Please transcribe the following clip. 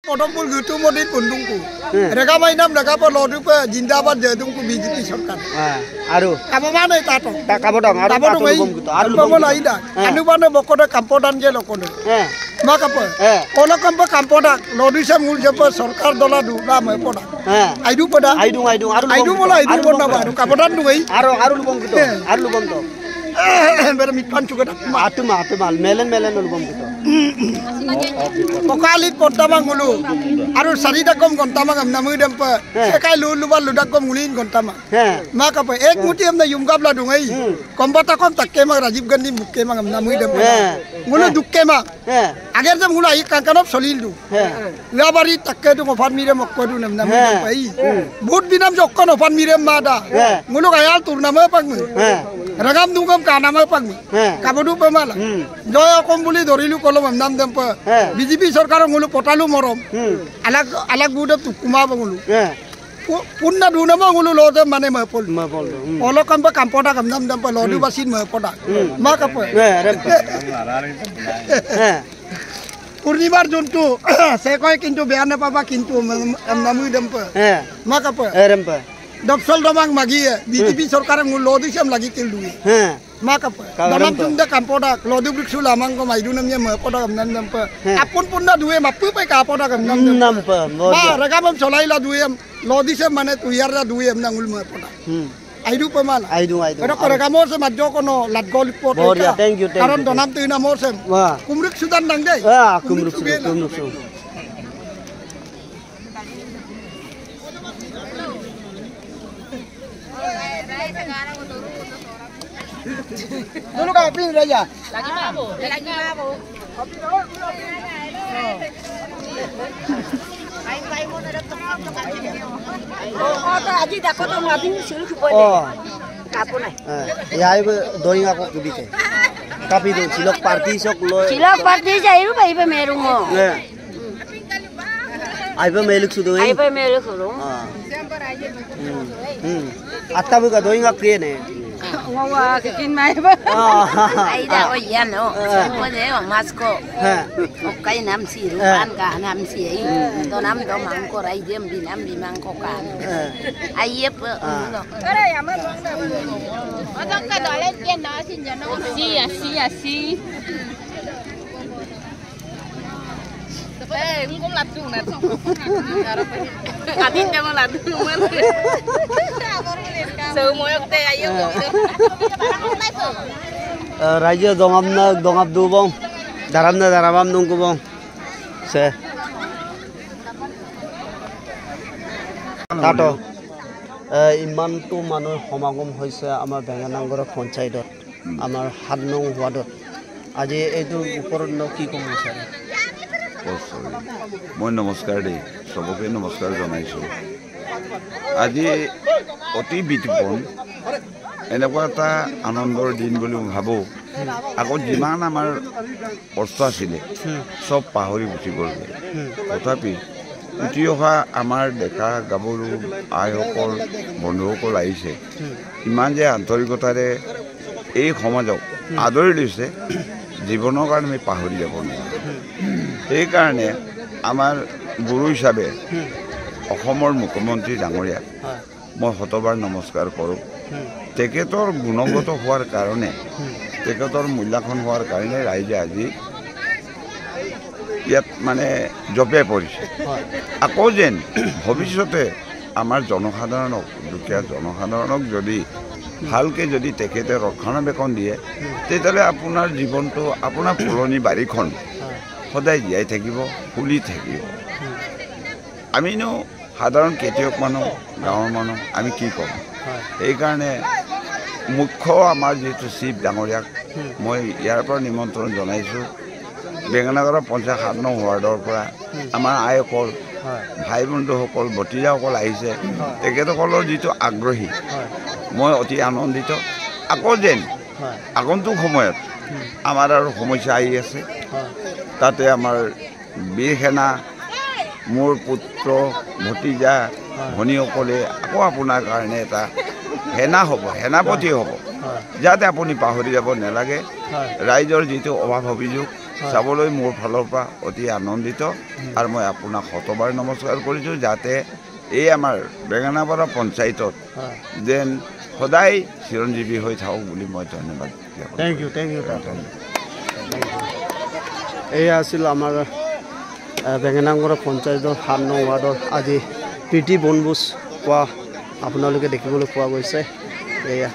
Potongpul gitu modin kundungku. Mereka mainam mereka perlu juga jindabat jadungku BJP सरकार. Aru. Kamu mana itu atau? Kamu dong. Aru Kamu dong. Aru kamu lain dah. Anu mana bokoda kampodan je lokoda. Maka apa? Kalau kamu kampodan, lodi saya mul siapa सरकार dola du lama poda. Aidu pada. Aidu. Aidu mulai aidu pun nama. Kampodan tu gay. Aru lubang gitu. Aru lubang tu. Bermitpan juga dah. Atu mal. Melen lubang gitu. Pokalit pertama ngulu, aru sarida kom kontama ngam namu dempa, sekai lulu ludak kom ngulin kontama. Maka apa? Ek muti amna yumgab la dungai, kompata kom takke mak Rajiv Gandhi mukke mak ngam namu dempa. Ngulu dukke mak, agar jam ngulu ayi kankanop solil du. Labari takke tu ngofan mire mokko du ngam namu dempa i. Bud binam jokko ngofan mire mada. Ngulu kayal turnama pang. Ragam dungam kanama pang. Kabodu pemala. Joya kom buli dorilu kolom ngam nam dempa. BJP सरकार ngulu potalu morom alag budak tu kuma ngulu punna duna ma ngulu lode mane mapol olo kampa kampoda kam nam dam pa lodu basin mapoda maka pa purnibar juntu sekoy kintu beana papa kintu namu dam pa maka pa dopsol domang magi BJP सरकार ngulu lodi sam lagi til duwe maka dalam tunda kampoda lodu briksu lamang ko maidu namnya mapoda kam nam pa apun punna duwe mapu pe kapoda kam nam pa ba ragam solai la duwe lodi se mane tuyar la duwe nangul mapoda aidu pemala aidu pero ragamo se majjo kono latgol pot thank you karon donam tu namor se kumruk sudan nang dei kumruk dulu kau pin raja lagi mabuk Ay mo na laptop to aji dako to mabing sulu kupone kapo nai yai doing ako kubite kapi do silok party jairu bai ba meru mo ai ba meluk sudo ai ba meru khuru atta buka doing ak ke ne Wawa kikin mai ba. Ai da oi yan no. Mo ne wa masko. Kai nam si ru ban ka nam si ai. To nam do mang ko rai jem bi nam bi mang ko ka. Ai yep. Ore ya ma dong da. Odong ka do le yen na sin ja no. Si. Cũng lật chung nè. Atin ka mo lật chung man. Seu moyok te ayo go. Raja dongap du bong. Daramam nungku bong. Se. Tato. Iman tu manu homagum hoise amar Benganangora Ponchaidot. Amar Hadnong Wadot. Aje edu upor no ki kom sare. মই নমস্কাৰ দেই সবকে নমস্কাৰ জনাইছোঁ আজি অতি বিতপন এনেকুৱা এটা আনন্দৰ দিন বুলি মই ভাবোঁ আকৌ যিমান আমাৰ কষ্ট আছিলে সব পাহৰি গুচি গ'লগৈ তথাপি উঠি অহা আমাৰ ডেকা গাভৰু আইসকল বন্ধুসকল আহিছে ইমান যে আন্তৰিকতাৰে এই সমাজক আদৰি লৈছে জীৱনৰ কাৰণে আমি পাহৰি যাব নোৱাৰোঁ সেইকাৰণে আমাৰ গুৰু হিচাপে অসমৰ মুখ্যমন্ত্ৰী ডাঙৰীয়াক মই শতবাৰ নমস্কাৰ কৰোঁ তেখেতৰ গুণগত হোৱাৰ কাৰণে তেখেতৰ মূল্যাংকন হোৱাৰ কাৰণে ৰাইজে আজি ইয়াত মানে জপিয়াই পৰিছে আকৌ যেন ভৱিষ্যতে আমাৰ জনসাধাৰণক দুখীয়া জনসাধাৰণক যদি ভালকৈ যদি তেখেতে ৰক্ষণাবেক্ষণ দিয়ে তেতিয়াহ'লে আপোনাৰ জীৱনটো আপোনাৰ ফুলনি বাৰীখন সদায় জীয়াই থাকিব ফুলি থাকিব আমিনো সাধাৰণ খেতিয়ক মানুহ গাঁৱৰ মানুহ আমি কি ক'ম সেইকাৰণে মুখ্য আমাৰ যিটো চিফ ডাঙৰীয়াক মই ইয়াৰ পৰা নিমন্ত্ৰণ জনাইছোঁ বেঙেনাগড়ৰ ৫৭ নং ৱাৰ্ডৰ পৰা আমাৰ আইসকল ভাই বন্ধুসকল ভতিজাসকল আহিছে তেখেতসকলৰ যিটো আগ্ৰহী মই অতি আনন্দিত আকৌ যেন আগন্তুক সময়ত আমাৰ আৰু সমস্যা আহি আছে তাতে আমাৰ বীৰ সেনা মোৰ পুত্ৰ ভতিজা ভনীসকলে আকৌ আপোনাৰ কাৰণে এটা সেনা হ'ব সেনাপতি হ'ব যাতে আপুনি পাহৰি যাব নালাগে ৰাইজৰ যিটো অভাৱ অভিযোগ চাবলৈ মোৰ ফালৰ পৰা অতি আনন্দিত আৰু মই আপোনাক শতবাৰ নমস্কাৰ কৰিছোঁ যাতে এই আমাৰ বেঙেনাপাৰা পঞ্চায়তত যেন সদায় চিৰঞ্জীৱী হৈ থাকক বুলি মই ধন্যবাদ থেংক ইউ এয়া আছিল আমাৰ বেঙেনাগড় পঞ্চায়তৰ 7 নং ৱাৰ্ডৰ আজি প্ৰীতি বনভোজ পোৱা আপোনালোকে দেখিবলৈ পোৱা গৈছে এয়া